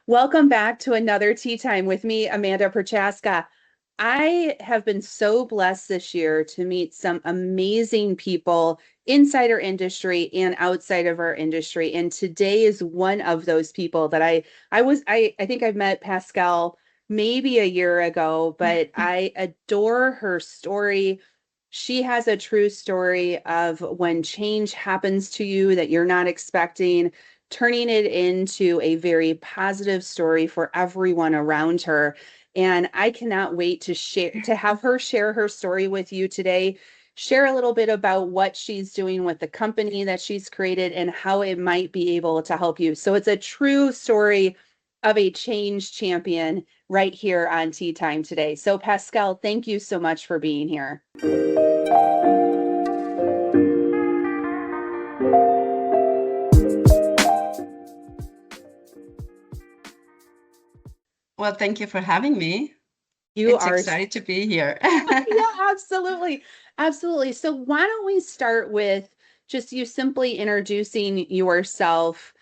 Welcome back to another tea time with me, Amanda Prochaska. I have been so blessed this year to meet some amazing people inside our industry and outside of our industry. And today is one of those people that I think I've met Pascale maybe a year ago, but I adore her story. She has a true story of when change happens to you that you're not expecting, turning it into a very positive story for everyone around her. And I cannot wait to have her share her story with you today, share a little bit about what she's doing with the company that she's created and how it might be able to help you. So it's a true story of a change champion right here on Tea Time today. So Pascale, thank you so much for being here. Well, thank you for having me. You It's are exciting to be here. Yeah, absolutely. Absolutely. So why don't we start with just you simply introducing yourself,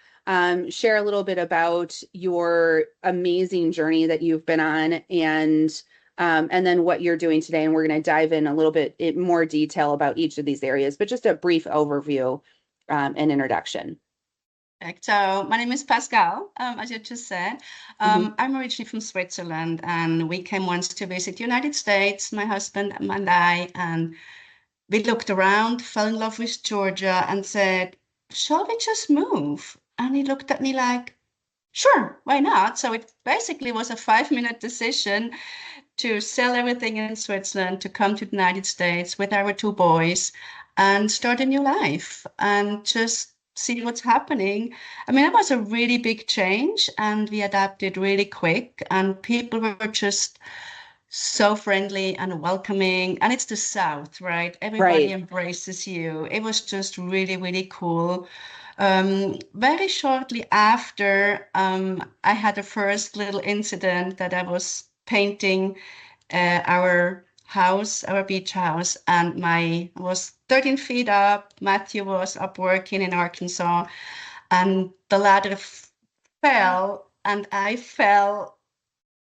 share a little bit about your amazing journey that you've been on and then what you're doing today. And we're going to dive in a little bit in more detail about each of these areas, but just a brief overview and introduction. So my name is Pascal, as you just said. Mhm. I'm originally from Switzerland, and we came once to visit the United States, my husband and I, and we looked around, fell in love with Georgia, and said, "Shall we just move?" And he looked at me like, "Sure, why not?" So it basically was a 5-minute decision to sell everything in Switzerland, to come to the United States with our two boys and start a new life and just see what's happening. I mean, it was a really big change and we adapted really quick, and people were just so friendly and welcoming. And it's the South, right? Everybody Right. embraces you. It was just really, really cool. Very shortly after, I had a first little incident that I was painting our house, our beach house, and my was 13 feet up. Matthew was up working in Arkansas, and the ladder fell, and I fell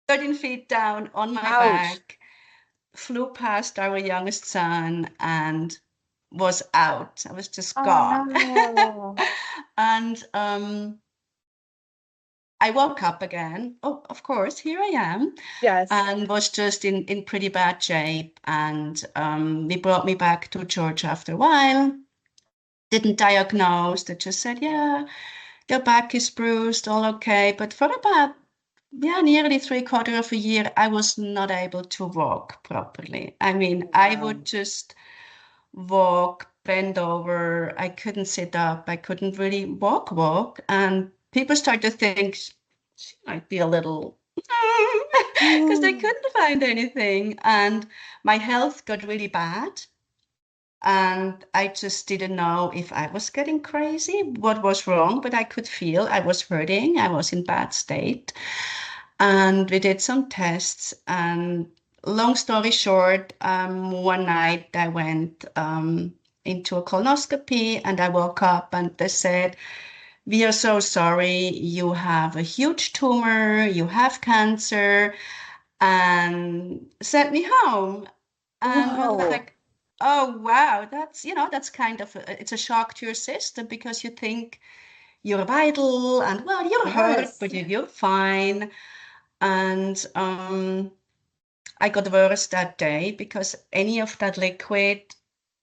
13 feet down on my Ouch. back, flew past our youngest son, and was out. I was just Oh gone. no. And I woke up again. Oh, of course, here I am, Yes. and was just in pretty bad shape. And they brought me back to Georgia after a while. Didn't diagnose. They just said, "Yeah, your back is bruised, all okay." But for about nearly 3/4 of a year, I was not able to walk properly. I mean, I Wow. would just walk, bend over. I couldn't sit up. I couldn't really walk. And people started to think she might be a little, because they Mm. couldn't find anything. And my health got really bad. And I just didn't know if I was getting crazy, what was wrong, but I could feel I was hurting. I was in bad state. And we did some tests. And long story short, one night I went into a colonoscopy and I woke up and they said, "We are so sorry. You have a huge tumor, you have cancer," and sent me home. And we're Whoa. like, "Oh, wow, that's kind of it's a shock to your system because you think you're vital and well, you're hurt, Yes. but you're fine." And I got worse that day because any of that liquid,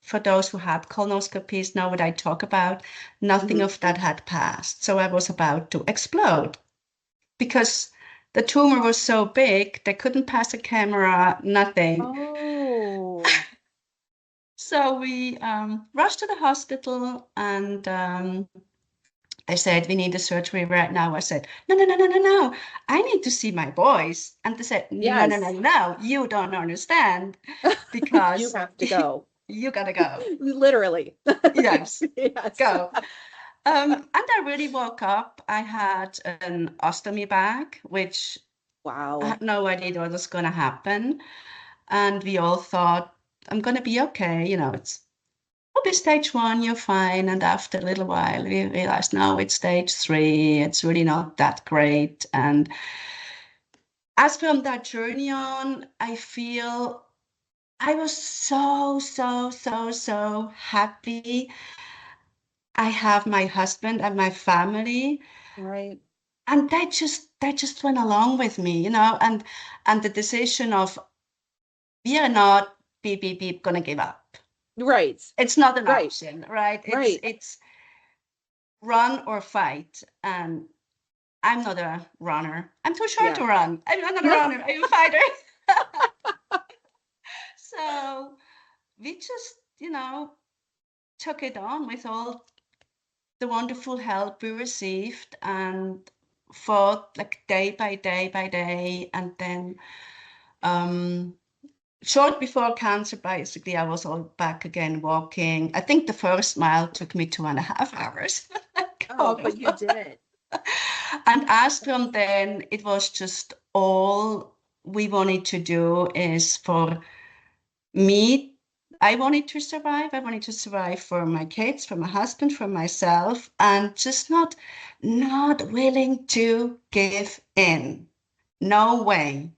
for those who had colonoscopies know what I talk about, nothing Mhm. of that had passed. So I was about to explode because the tumor was so big, they couldn't pass a camera, nothing. Oh. So we rushed to the hospital, and I said, "We need a surgery right now." I said, "No, no, no, no, no, no. I need to see my boys." And they said, "No, no, no, Yes. no. You don't understand You because have to go. you gotta go." Literally. Yes, Yes. go. And I really woke up. I had an ostomy bag, which I Wow. had no idea what was gonna happen. And we all thought, "I'm gonna be okay. It's it'll be stage 1, you're fine. And after a little while, we realized, no, it's stage 3. It's really not that great. And as from that journey on, I feel I was so, so, so, so happy. I have my husband and my family, Right. and they just went along with me, and the decision of we are not beep beep beep gonna give up. Right. It's not an Right. option, right? It's Right. it's run or fight. And I'm not a runner. I'm too short Yeah. to run. I'm not a runner. I'm a fighter. So we just, took it on with all the wonderful help we received and fought like day by day by day. And then um, short before cancer, basically, I was all back again walking. I think the first mile took me 2.5 hours. Oh, but you did it. And as from then, it was just all we wanted to do is for me. I wanted to survive. I wanted to survive for my kids, for my husband, for myself, and just not willing to give in. No way.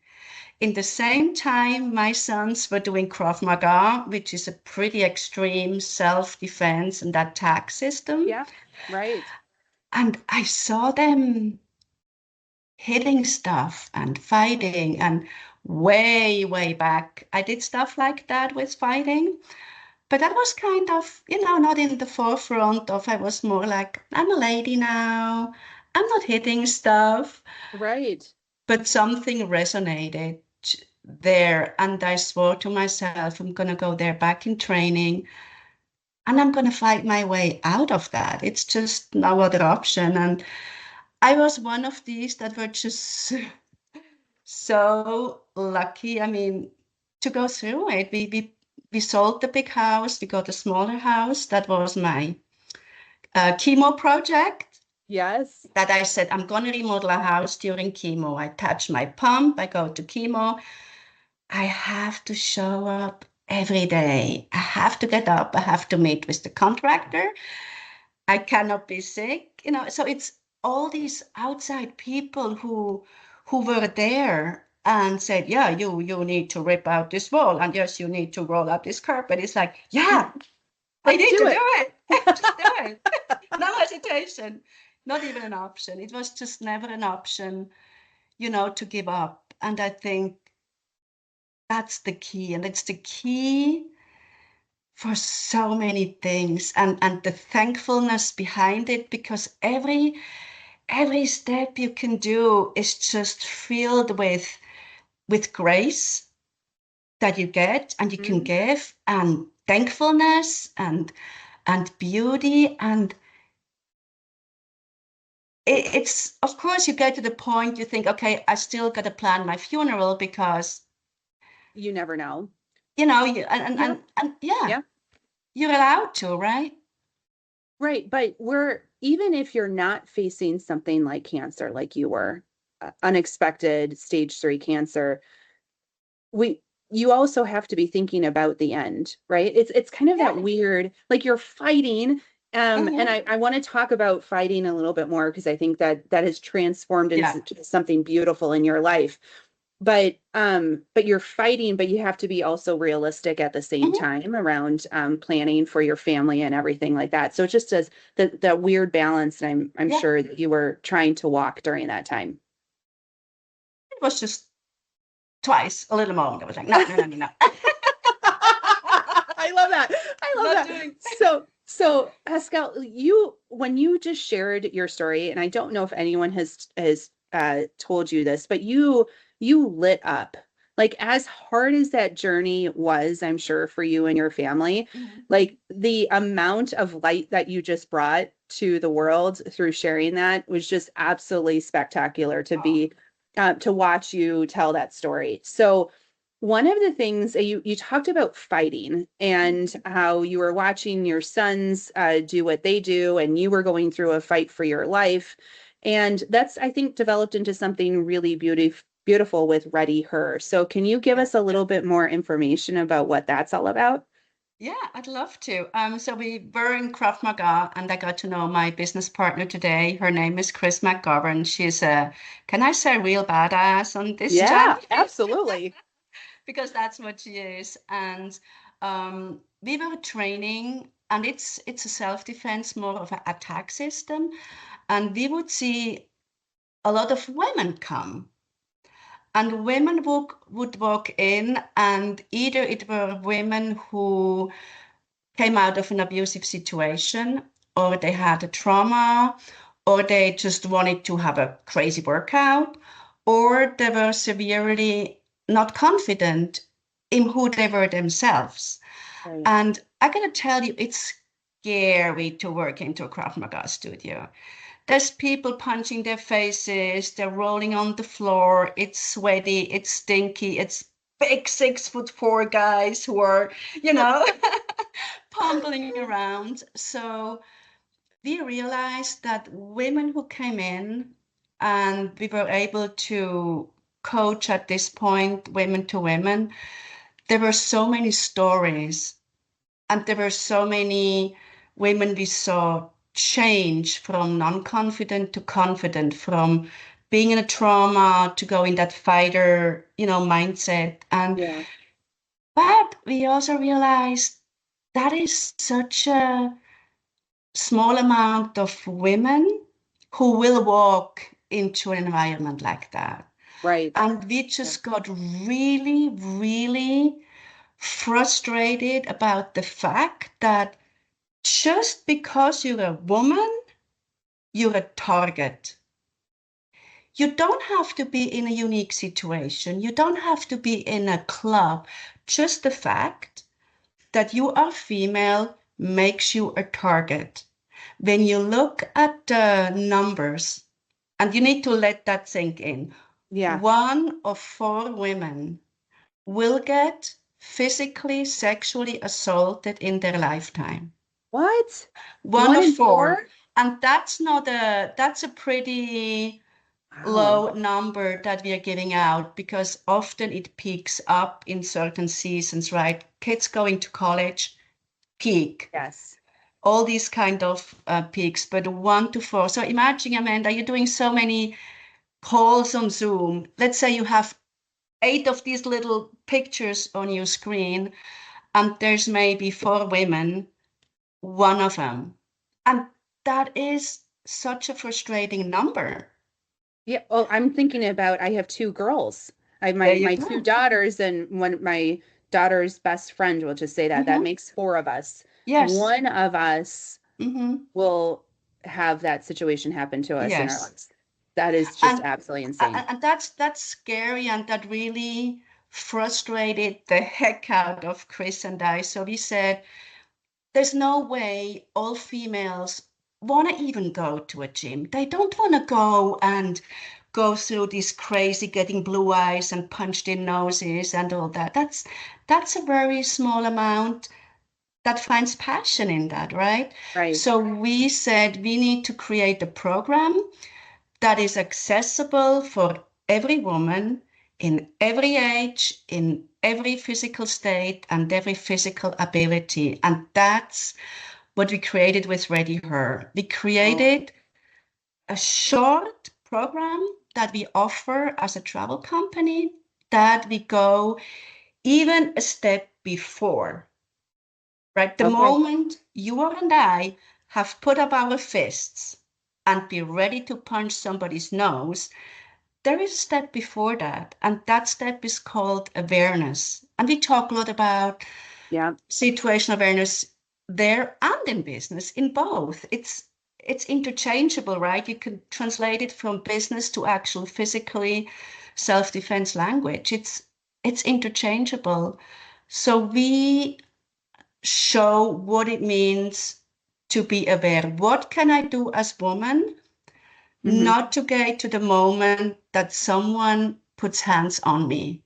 In the same time, my sons were doing Krav Maga, which is a pretty extreme self-defense and attack system. Yeah. Right. And I saw them hitting stuff and fighting. And way, way back, I did stuff like that with fighting. But that was kind of, not in the forefront of, I was more like, I'm a lady now. I'm not hitting stuff. Right. But something resonated there. And I swore to myself, I'm going to go there back in training and I'm going to fight my way out of that. It's just no other option. And I was one of these that were just so lucky. I mean, to go through it. We sold the big house. We got a smaller house. That was my chemo project. Yes. That I said, I'm going to remodel a house during chemo. I touch my pump. I go to chemo. I have to show up every day. I have to get up. I have to meet with the contractor. I cannot be sick. So it's all these outside people who were there and said, yeah, you need to rip out this wall, and yes, you need to roll out this carpet. It's like, yeah, I Let's need do to do it. it. Just do it. No hesitation. Not even an option. It was just never an option, to give up. And I think that's the key. And it's the key for so many things, and the thankfulness behind it, because every step you can do is just filled with grace that you get and you can Mhm. give, and thankfulness and beauty. And it's, of course, you get to the point you think, okay, I still got to plan my funeral, because You never know. you, and, Yeah. and and yeah, Yeah. you're allowed to, right? Right. But even if you're not facing something like cancer, like you were, unexpected stage 3 cancer, we you also have to be thinking about the end, right? It's kind of that Yeah. weird, like you're fighting. And Hmm. I want to talk about fighting a little bit more because I think that has transformed Yeah. into something beautiful in your life. But you're fighting, but you have to be also realistic at the same Hmm. time around planning for your family and everything like that. So it just does that weird balance, and I'm Yeah. sure that you were trying to walk during that time. It was just twice a little moment. I was like, no, no, no, no, no. I love that. I love Not that. doing. So Pascal, when you just shared your story, and I don't know if anyone has told you this, but you lit up. Like as hard as that journey was, I'm sure for you and your family, Mhm. like the amount of light that you just brought to the world through sharing that was just absolutely spectacular Oh, to watch you tell that story. So one of the things you talked about fighting and how you were watching your sons do what they do, and you were going through a fight for your life, and that's I think developed into something really beautiful with Ready Her. So can you give yeah. us a little bit more information about what that's all about? Yeah, I'd love to. So we were in Krav Maga, and I got to know my business partner today. Her name is Chris McGovern. She's a, can I say, real badass on this channel? Yeah, absolutely. Because that's what she is. And we were training, and it's a self-defense, more of an attack system. And we would see a lot of women come. And women would walk in, and either it were women who came out of an abusive situation, or they had a trauma, or they just wanted to have a crazy workout, or they were severely not confident in who they were themselves. Right. And I gotta tell you, it's scary to work into a Krav Maga studio. There's people punching their faces, they're rolling on the floor, it's sweaty, it's stinky, it's big 6'4" guys who are, you know, pumbling around. So we realized that women who came in, and we were able to coach at this point, women to women, there were so many stories, and there were so many women we saw change from non-confident to confident, from being in a trauma to go in that fighter, mindset. And Yeah. but we also realized that is such a small amount of women who will walk into an environment like that. Right. And we Yeah. just got really, really frustrated about the fact that just because you're a woman, you're a target. You don't have to be in a unique situation. You don't have to be in a club. Just the fact that you are female makes you a target. When you look at the numbers, and you need to let that sink in, Yeah. 1 of 4 women will get physically, sexually assaulted in their lifetime. What? One One of in four. four? And that's a pretty Wow. low number that we are giving out, because often it peaks up in certain seasons, right? Kids going to college, peak. Yes. All these kind of peaks, but 1 to 4. So imagine, Amanda, you're doing so many calls on Zoom. Let's say you have 8 of these little pictures on your screen, and there's maybe 4 women, one of them. And that is such a frustrating number. Yeah. Well, I'm thinking about I have two girls. I have There my you my two go. daughters and one my daughter's best friend, we'll just say that. That Hmm. makes four of us. Yes. One of us Hmm. will have that situation happen to us in our Yes. lives. That is just And, absolutely insane. and that's scary, and that really frustrated the heck out of Chris and I. So we said, there's no way all females want to even go to a gym. They don't want to go and go through this crazy getting blue eyes and punched in noses and all that. That's a very small amount that finds passion in that, right? Right. So we said we need to create a program that is accessible for every woman in every age, in every physical state, and every physical ability. And that's what we created with Ready Her. We Oh, created a short program that we offer as a travel company, that we go even a step before, right? The okay. moment you and I have put up our fists and be ready to punch somebody's nose, there is a step before that, and that step is called awareness. And we talk a lot about Yeah. situational awareness there and in business, in both. It's interchangeable, right? You can translate it from business to actual physically self-defense language. It's interchangeable. So we show what it means to be aware. What can I do as woman Hmm. not to get to the moment that someone puts hands on me?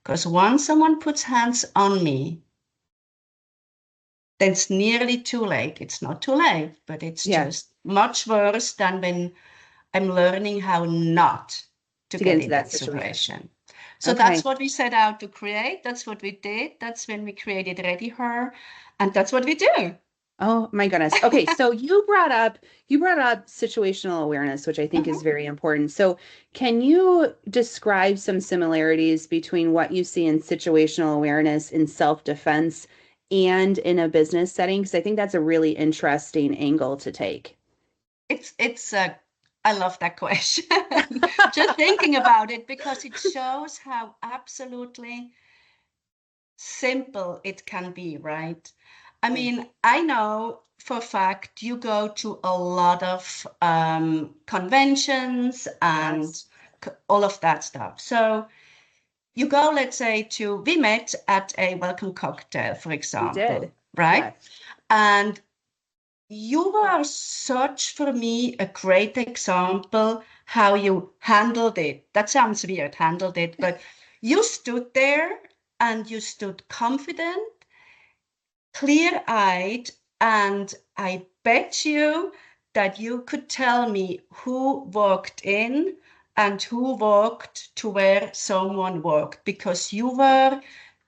Because once someone puts hands on me, then it's nearly too late. It's not too late, but it's Yeah. just much worse than when I'm learning how not to To get get into in that that situation. situation. So that's Okay. what we set out to create. That's what we did. That's when we created Ready Her, and that's what we do. Oh my goodness. Okay, so you brought up situational awareness, which I think is Mhm. very important. So, can you describe some similarities between what you see in situational awareness in self-defense and in a business setting? Because I think that's a really interesting angle to take. It's I love that question. Just thinking about it because it shows how absolutely simple it can be, right? I Right. mean, I know for a fact you go to a lot of conventions and Yes, all of that stuff. So you go, let's say, we met at a welcome cocktail, for we example, did. right? Yes, And you are such, for me, a great example how you handled it. That sounds weird, handled it, but you stood there and you stood confident, clear-eyed, and I bet you that you could tell me who walked in and who walked to where someone walked because you were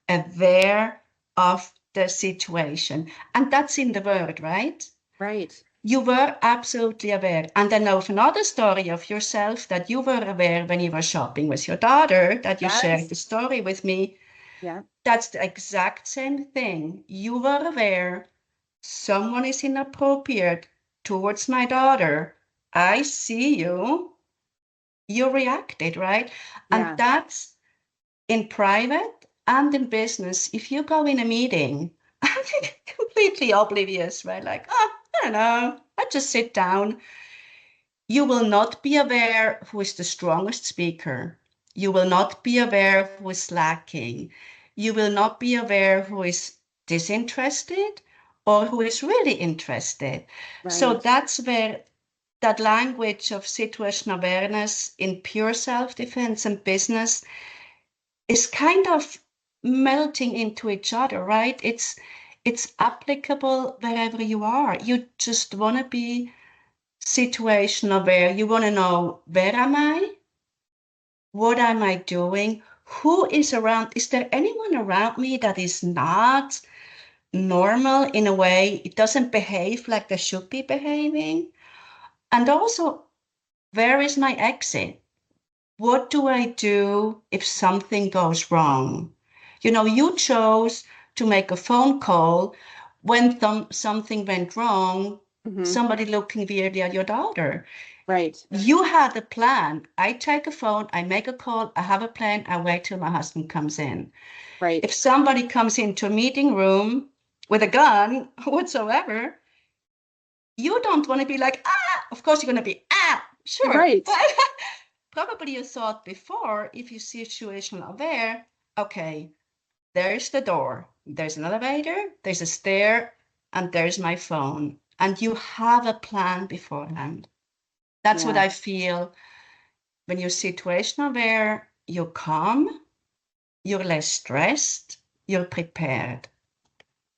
aware of the situation. And that's in the word, right? right. You were absolutely aware. And I know of another story of yourself that you were aware when you were shopping with your daughter, that you shared Yes. the story with me. Yeah, That's the exact same thing. You were aware someone is inappropriate towards my daughter. I see you. You reacted, right? And yeah, that's in private and in business. If you go in a meeting, completely oblivious, right? Like, oh, I don't know, I just sit down. You will not be aware who is the strongest speaker. You will not be aware who is lacking. You will not be aware who is disinterested or who is really interested. So right. that's where that language of situational awareness in pure self-defense and business is kind of melting into each other, right? It's applicable wherever you are. You just want to be situational where you want to know where am I? What am I doing? Who is around? Is there anyone around me that is not normal in a way? It doesn't behave like they should be behaving. And also, where is my exit? What do I do if something goes wrong? You know, you chose to make a phone call when something went wrong, Hmm. somebody looking weirdly at your daughter. Right, You had a plan. I take a phone, I make a call, I have a plan, I wait till my husband comes in. right, If somebody comes into a meeting room with a gun whatsoever, you don't want to be like, ah, of course you're going to be, ah, sure. right, But probably you thought before, if you're situational aware, okay, there's the door, there's an elevator, there's a stair, and there's my phone. And you have a plan beforehand. That's what yeah. I feel when you're situational aware, you're calm, you're less stressed, you're prepared.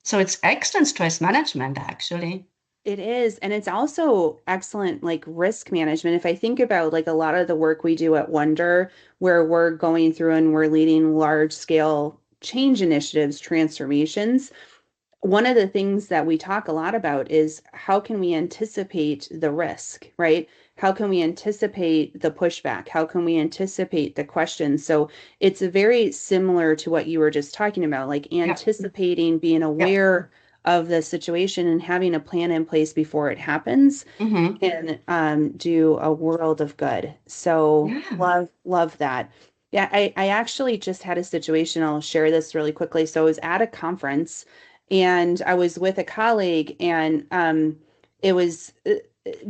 So it's excellent stress management, actually. It is, and it's also excellent like risk management. If I think about like a lot of the work we do at Wonder, where we're going through and we're leading large scale change initiatives, transformations, one of the things that we talk a lot about is how can we anticipate the risk, right? How can we anticipate the pushback? How can we anticipate the questions? So it's very similar to what you were just talking about, like Yeah, anticipating, being yeah. aware of the situation and having a plan in place before it happens Mm-hmm. can do a world of good. So Yeah. love that. Yeah, I actually just had a situation. I'll share this really quickly. So I was at a conference and I was with a colleague and it was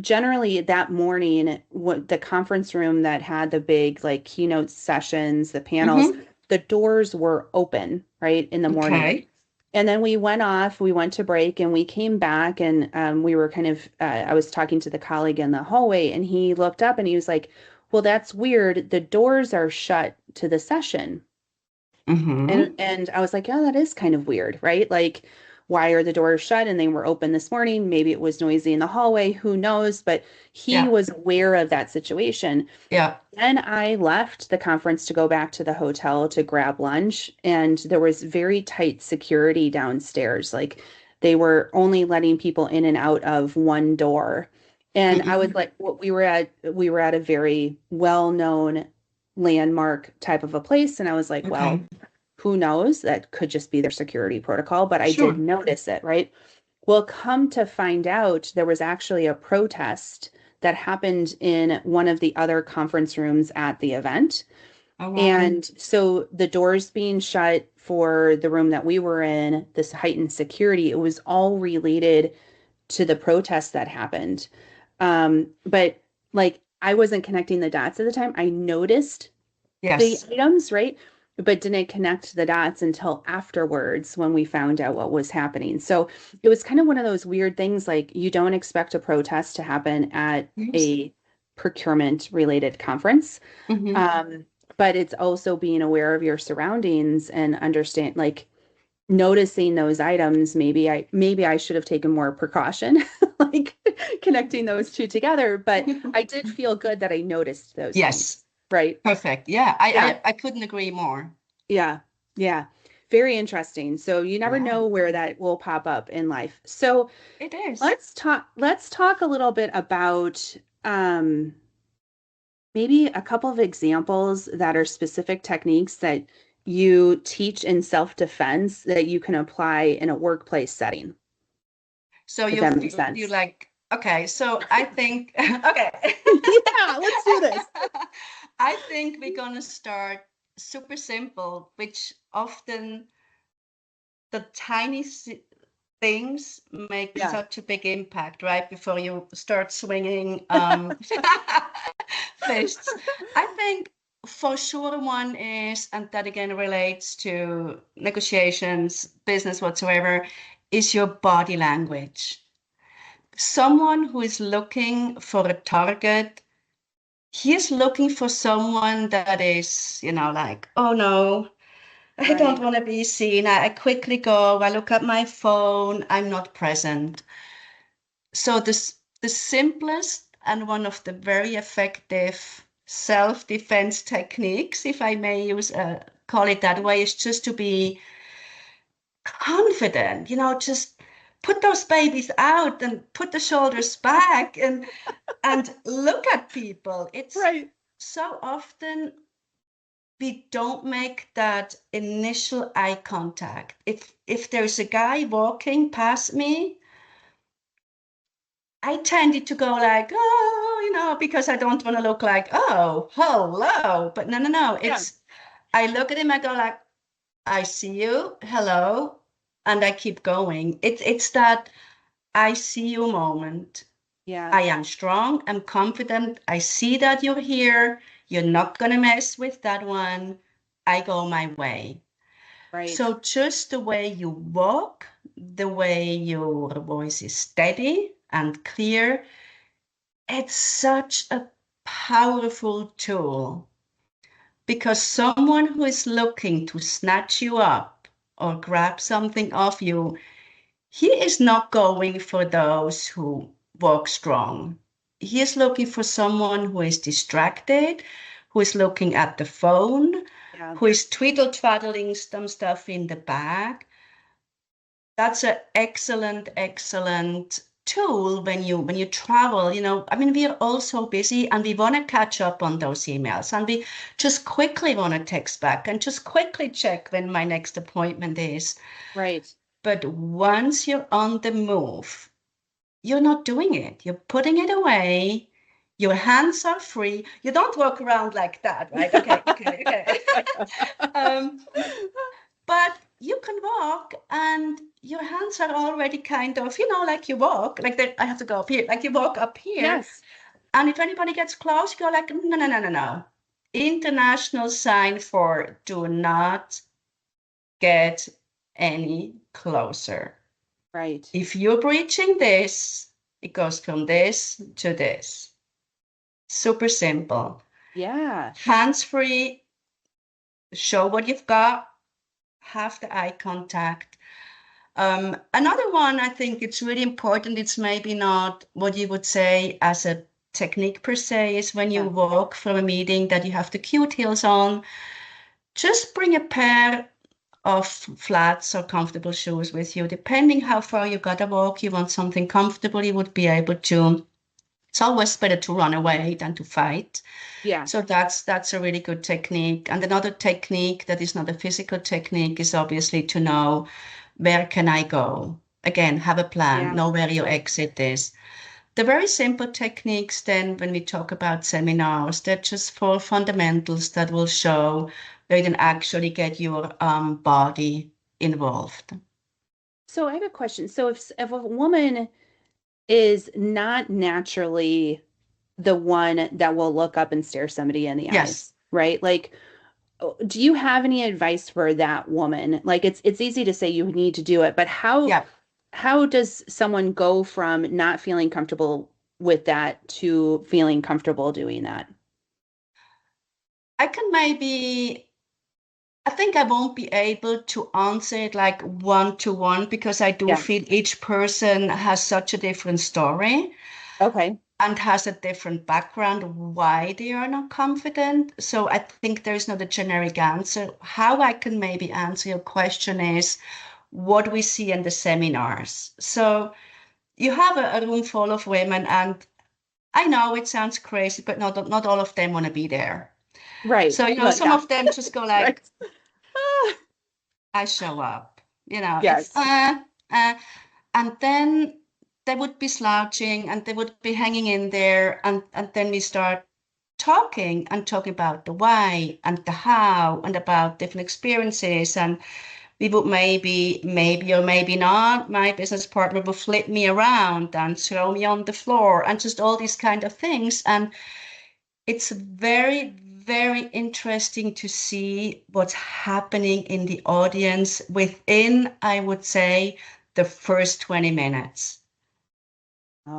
generally that morning what the conference room that had the big like keynote sessions, the panels, Mm-hmm. the doors were open, right, in the morning. Okay. And then we went to break and we came back and we were kind of, I was talking to the colleague in the hallway and he looked up and he was like, well, that's weird. The doors are shut to the session. Mm-hmm. And I was like, oh, that is kind of weird, right? Like, why are the doors shut and they were open this morning? Maybe it was noisy in the hallway, who knows? But he Yeah. was aware of that situation. Yeah. Then I left the conference to go back to the hotel to grab lunch, and there was very tight security downstairs. Like they were only letting people in and out of one door. And I was Mm-mm. like, well, we were at a very well-known landmark type of a place, and I was like, well, Okay. who knows? That could just be their security protocol, but I did Sure. notice it, right? Well, come to find out, there was actually a protest that happened in one of the other conference rooms at the event. Oh, wow. And so the doors being shut for the room that we were in, this heightened security, it was all related to the protest that happened. But like I wasn't connecting the dots at the time. I noticed the Yes. items, right? But didn't connect the dots until afterwards when we found out what was happening. So it was kind of one of those weird things like you don't expect a protest to happen at Yes. a procurement related conference. Mm-hmm. Um, but it's also being aware of your surroundings and understand like noticing those items. Maybe I should have taken more precaution, like connecting those two together, but I did feel good that I noticed those things. Yes. Right. Perfect. Yeah. I, Yeah. I I couldn't agree more. Yeah, yeah. Very interesting. So you never Yeah, know where that will pop up in life. So it is. let's talk a little bit about maybe a couple of examples that are specific techniques that you teach in self-defense that you can apply in a workplace setting, So if you that makes feel you sense. like, okay, so I think okay. Yeah, let's do this. I think we're gonna start super simple, which often the tiny things make Yeah, such a big impact, right? Before you start swinging fists. I think for sure one is, and that again relates to negotiations, business whatsoever, is your body language. Someone who is looking for a target, he is looking for someone that is, like, oh no, I don't right. want to be seen. I quickly go, I look at my phone, I'm not present. So this the simplest and one of the very effective self-defense techniques, if I may use call it that way, is just to be confident, just put those babies out and put the shoulders back and look at people. It's Right. so often we don't make that initial eye contact. If there's a guy walking past me, I tended to go like, oh, because I don't want to look like, oh, hello. But no, no, no. Yeah, I look at him, I go like, I see you, hello, and I keep going. It's that I see you moment. yeah, I am strong, I'm confident. I see that you're here. You're not gonna mess with that one. I go my way. right. So just the way you walk, the way your voice is steady and clear, it's such a powerful tool because someone who is looking to snatch you up or grab something off you, he is not going for those who walk strong. He is looking for someone who is distracted, who is looking at the phone, Yeah, who is twiddle twaddling some stuff in the bag. That's an excellent, excellent tool when you travel. I mean, we are all so busy and we want to catch up on those emails and we just quickly want to text back and just quickly check when my next appointment is. right. But once you're on the move, you're not doing it. You're putting it away. Your hands are free. You don't walk around like that, right? Okay, okay, okay. um, but you can walk and your hands are already kind of, like you walk, like that. I have to go up here, like you walk up here. Yes, And if anybody gets close, you go like, no, no, no, no, no. International sign for do not get any closer. right. If you're breaching this, it goes from this to this. Super simple. Yeah, Hands free, show what you've got, have the eye contact. Another one, I think it's really important. It's maybe not what you would say as a technique per se, is when you Yeah. walk from a meeting that you have the cute heels on. Just bring a pair of flats or comfortable shoes with you. Depending how far you gotta walk, you want something comfortable, you would be able to. It's always better to run away than to fight. Yeah. So that's a really good technique. And another technique that is not a physical technique is obviously to know, where can I go? Again, have a plan, Yeah. know where your Right. exit is. The very simple techniques, then, when we talk about seminars, they're just for fundamentals that will show where you can actually get your body involved. So I have a question. So if a woman is not naturally the one that will look up and stare somebody in the Yes. eyes, right? Like, do you have any advice for that woman? Like, it's easy to say you need to do it, but Yeah. how does someone go from not feeling comfortable with that to feeling comfortable doing that? I can maybe, I think I won't be able to answer it like one to one, because I do Yeah. feel each person has such a different story Okay. and has a different background why they are not confident. So I think there's not a generic answer. How I can maybe answer your question is what we see in the seminars. So you have a room full of women, and I know it sounds crazy, but not all of them want to be there. Right. So, Well, some yeah. of them just go Right. like, Ah, I show up. It's yes. uh, and then they would be slouching and they would be hanging in there, and then we start talking about the why and the how and about different experiences, and we would maybe or maybe not, my business partner will flip me around and throw me on the floor and just all these kind of things. And it's very, very interesting to see what's happening in the audience within, I would say, the first 20 minutes.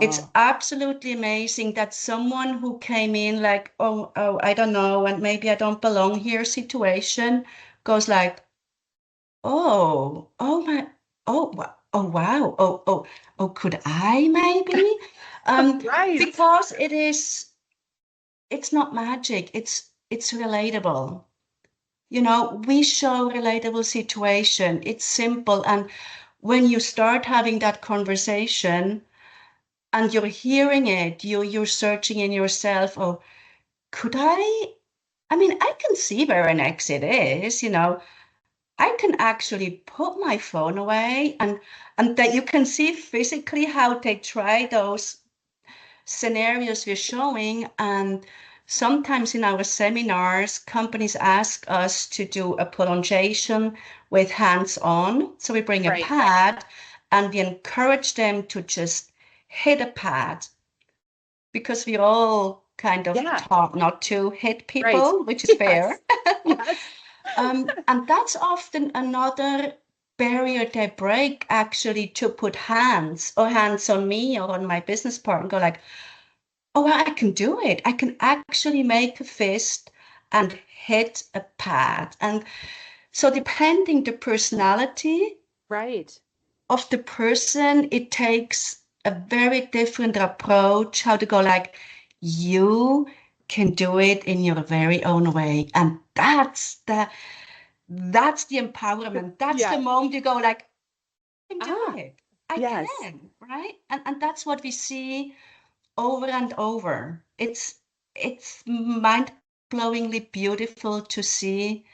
It's Oh, absolutely amazing that someone who came in like, oh, I don't know, and maybe I don't belong here situation, goes like, oh my, oh wow, oh, could I maybe? right. Because it's not magic, it's relatable. We show relatable situation. It's simple. And when you start having that conversation and you're hearing it, you're searching in yourself, oh, could I mean, I can see where an exit is. I can actually put my phone away, and that you can see physically how they try those scenarios we're showing. And sometimes in our seminars, companies ask us to do a prolongation with hands on. So we bring a Right. pad and we encourage them to just hit a pad, because we all kind of Yeah. taught not to hit Right. people, which is fair. Yes. Yes. And that's often another barrier they break, actually, to put hands on me or on my business partner and go like, oh, well, I can do it. I can actually make a fist and hit a pad. And so depending the personality Right. of the person, it takes a very different approach how to go like, you can do it in your very own way. And that's the empowerment. That's the Yeah. moment you go like, I can do Ah, it. I yes. can, right? And that's what we see over and over. It's mind-blowingly beautiful to see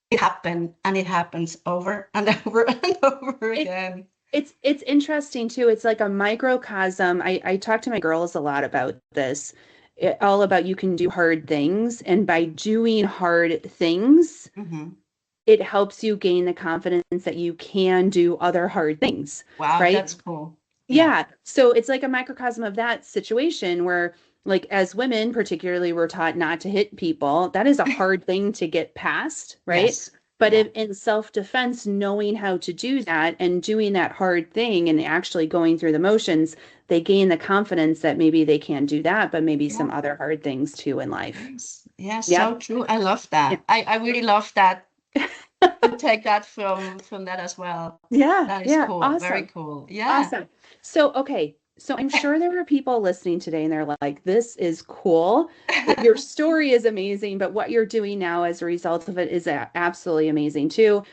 it happen, and it happens over and over and over It again. it's interesting too. It's like a microcosm. I talk to my girls a lot about this. All about you can do hard things, and by doing hard things, Hmm. it helps you gain the confidence that you can do other hard things, Wow, right? that's cool. Yeah. Yeah. So it's like a microcosm of that situation where, like, as women, particularly, we're taught not to hit people. That is a hard thing to get past, right? Yes. But Yeah. if in self-defense, knowing how to do that and doing that hard thing and actually going through the motions, they gain the confidence that maybe they can do that, but maybe Yeah. some other hard things too in life. Yes. Yes. Yep. So true. I love Yeah. that. I really love that can take that from that as well. Yeah, That is yeah, cool. Very awesome. cool. Yeah. Awesome. So, okay. So I'm sure there are people listening today and they're like, this is cool. Your story is amazing, but what you're doing now as a result of it is absolutely amazing too.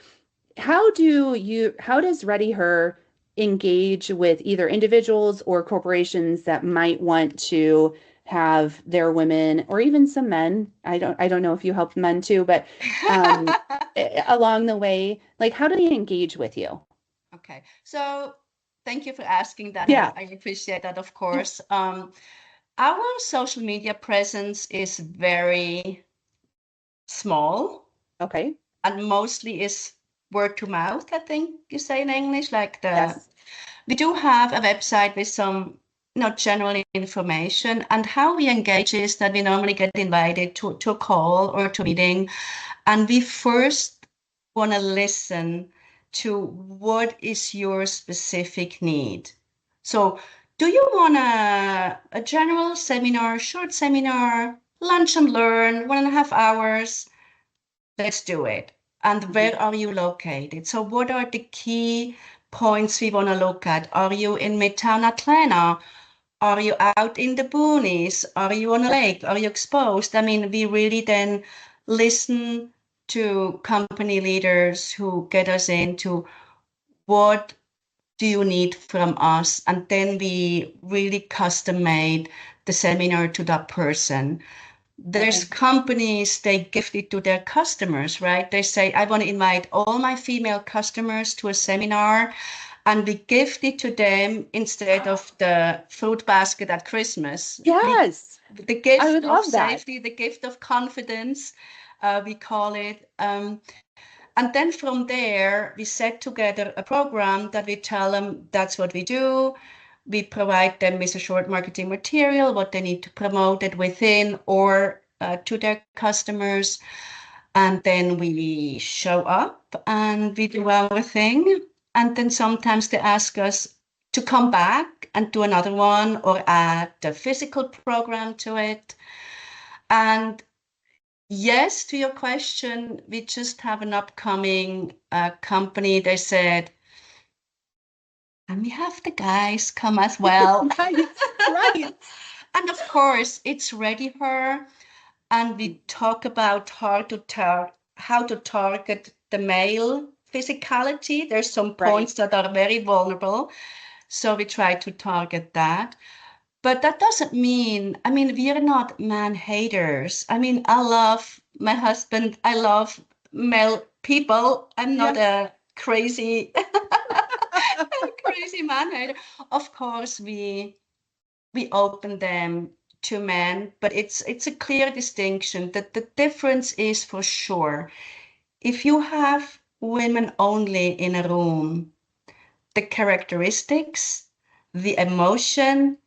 How does Ready Her engage with either individuals or corporations that might want to have their women or even some men? I don't know if you help men too, but um, along the way, like how do they engage with you? Okay. So thank you for asking that. Yeah. I appreciate that, of course. Our social media presence is very small Okay. and mostly is word to mouth, I think you say in English. Yes. We do have a website with some, general information, and how we engage is that we normally get invited to a call or to a meeting, and we first want to listen to what is your specific need. So, do you want a general seminar, short seminar, lunch and learn, 1.5 hours? Let's do it. And Mhm. where are you located? So, what are the key points we want to look at? Are you in Midtown Atlanta? Are you out in the boonies? Are you on a lake? Are you exposed? I mean, we really then listen to company leaders who get us into what do you need from us? And then we really custom made the seminar to that person. There's Okay. companies, they gift it to their customers, right? They say, I want to invite all my female customers to a seminar, and we gift it to them instead of the fruit basket at Christmas. Yes. The I gift would of love that. safety, the gift of confidence, we call it. And then from there, we set together a program that we tell them that's what we do. We provide them with a short marketing material, what they need to promote it within or to their customers. And then we show up and we do our thing. And then sometimes they ask us to come back and do another one or add the physical program to it. And yes, to your question, we just have an upcoming company. They said, and we have the guys come as well. Right. Right. And of course, it's Ready Her, and we talk about how to target the male physicality. There's some Right. points that are very vulnerable, so we try to target that. But that doesn't mean, I mean, we are not man haters. I mean, I love my husband. I love male people. I'm not Yeah. a crazy, crazy man hater. Of course, we open them to men, but it's a clear distinction that the difference is for sure. If you have women only in a room, the characteristics, the emotion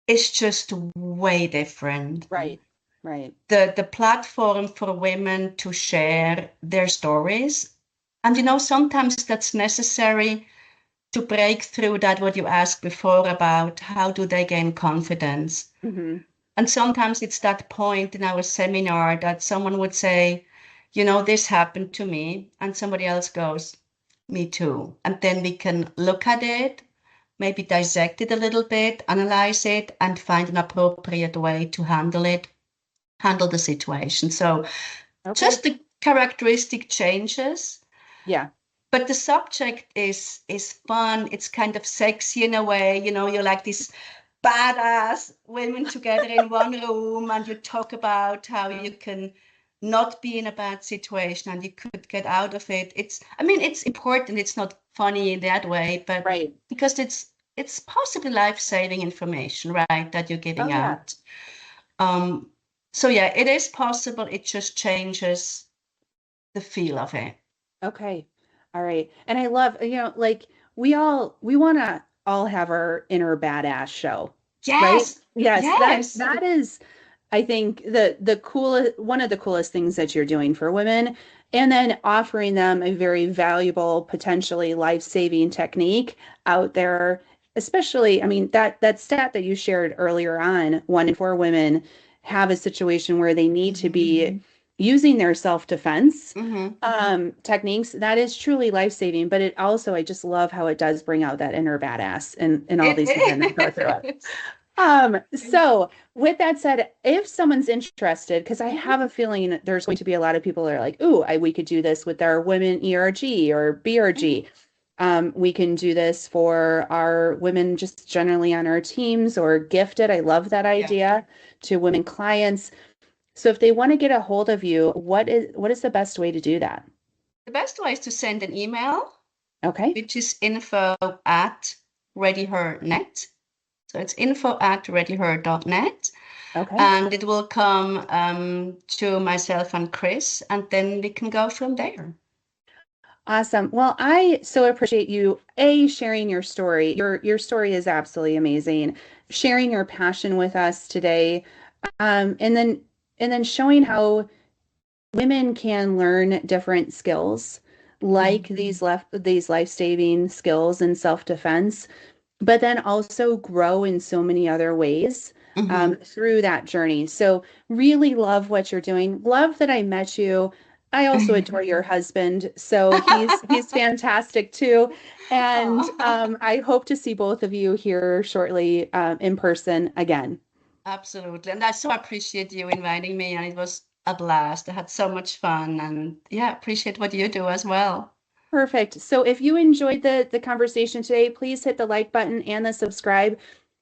is just way different. Right. Right. The platform for women to share their stories. And sometimes that's necessary to break through that what you asked before about how do they gain confidence. Hmm. And sometimes it's that point in our seminar that someone would say, this happened to me, and somebody else goes, me too. And then we can look at it, maybe dissect it a little bit, analyze it, and find an appropriate way to handle the situation. So Okay. just the characteristic changes, Yeah. but the subject is fun. It's kind of sexy in a way. You're like these badass women together in one room, and you talk about how you can not be in a bad situation and you could get out of it. I mean, it's important. It's not funny in that way, but Right. because it's possibly life-saving information, right, that you're Oh giving yeah. out. Um, so yeah, it is possible. It just changes the feel of it. Okay. All right. And I love, like we want to all have our inner badass show, right? Yes, Yes, that yes. that is I think the coolest one of the coolest things that you're doing for women and then offering them a very valuable, potentially life-saving technique out there, especially, I mean, that stat that you shared earlier on, 1 in 4 women have a situation where they need to be using their self-defense Mm-hmm. techniques, that is truly life-saving. But it also, I just love how it does bring out that inner badass in all these women that go through it. It is. So with that said, if someone's interested, because I Mhm. have a feeling there's going to be a lot of people that are like, ooh, we could do this with our women ERG or Mhm. BRG. We can do this for our women just generally on our teams or gifted. I love that Yeah. idea to women clients. So if they want to get a hold of you, what is the best way to do that? The best way is to send an email, Okay. which is info@readyher.net. So it's info@readyher.net. Okay. And it will come to myself and Chris, and then we can go from there. Awesome. Well, I so appreciate you sharing your story. Your story is absolutely amazing. Sharing your passion with us today. And then showing how women can learn different skills like Mhm. these life-saving skills and self-defense, but then also grow in so many other ways Mhm. through that journey. So really love what you're doing. Love that I met you. I also adore your husband. So he's fantastic too. And Oh, I hope to see both of you here shortly in person again. absolutely. And I so appreciate you inviting me, and it was a blast. I had so much fun, and yeah, appreciate what you do as well. Perfect. So if you enjoyed the conversation today, please hit the like button and the subscribe.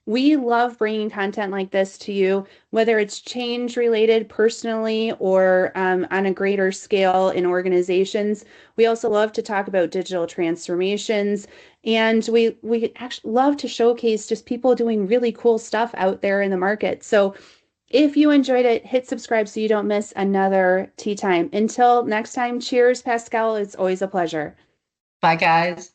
We love bringing content like this to you, whether it's change related personally or on a greater scale in organizations. We also love to talk about digital transformations, and we actually love to showcase just people doing really cool stuff out there in the market. So if you enjoyed it, hit subscribe so you don't miss another tea time. Until next time, cheers, Pascal. It's always a pleasure. Bye, guys.